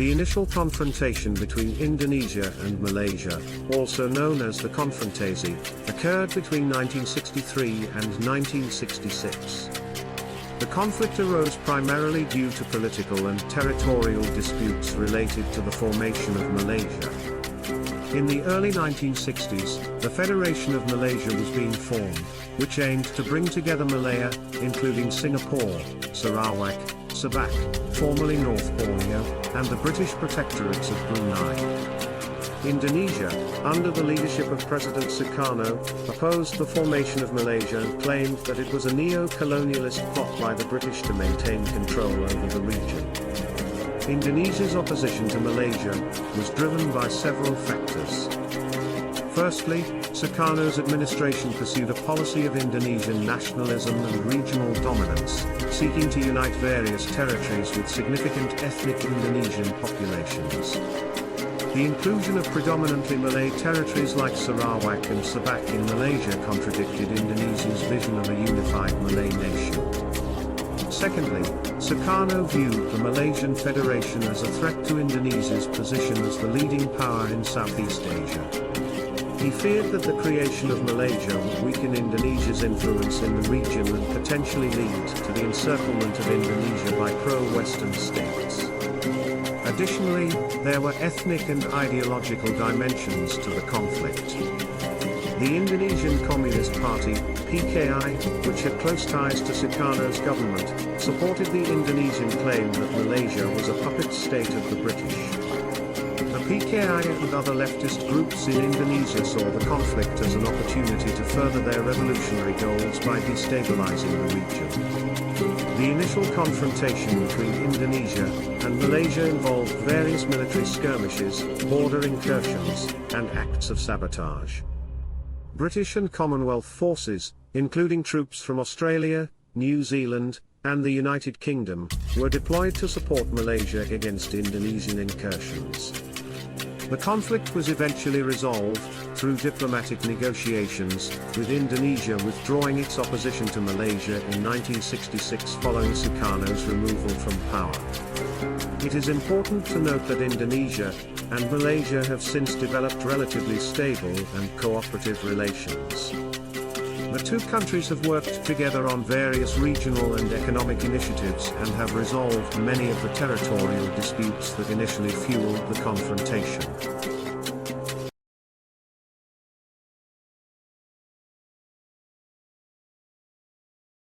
The initial confrontation between Indonesia and Malaysia, also known as the Konfrontasi, occurred between 1963 and 1966. The conflict arose primarily due to political and territorial disputes related to the formation of Malaysia. In the early 1960s, the Federation of Malaysia was being formed, which aimed to bring together Malaya, including Singapore, Sarawak, Sabah, formerly North Borneo, and the British protectorates of Brunei. Indonesia, under the leadership of President Sukarno, opposed the formation of Malaysia and claimed that it was a neo-colonialist plot by the British to maintain control over the region. Indonesia's opposition to Malaysia was driven by several factors. Firstly, Sukarno's administration pursued a policy of Indonesian nationalism and regional dominance, seeking to unite various territories with significant ethnic Indonesian populations. The inclusion of predominantly Malay territories like Sarawak and Sabah in Malaysia contradicted Indonesia's vision of a unified Malay nation. Secondly, Sukarno viewed the Malaysian Federation as a threat to Indonesia's position as the leading power in Southeast Asia. He feared that the creation of Malaysia would weaken Indonesia's influence in the region and potentially lead to the encirclement of Indonesia by pro-Western states. Additionally, there were ethnic and ideological dimensions to the conflict. The Indonesian Communist Party, PKI, which had close ties to Sukarno's government, supported the Indonesian claim that Malaysia was a puppet state of the British. The PKI and other leftist groups in Indonesia saw the conflict as an opportunity to further their revolutionary goals by destabilizing the region. The initial confrontation between Indonesia and Malaysia involved various military skirmishes, border incursions, and acts of sabotage. British and Commonwealth forces, including troops from Australia, New Zealand, and the United Kingdom, were deployed to support Malaysia against Indonesian incursions. The conflict was eventually resolved through diplomatic negotiations, with Indonesia withdrawing its opposition to Malaysia in 1966 following Sukarno's removal from power. It is important to note that Indonesia and Malaysia have since developed relatively stable and cooperative relations. The two countries have worked together on various regional and economic initiatives and have resolved many of the territorial disputes that initially fueled the confrontation.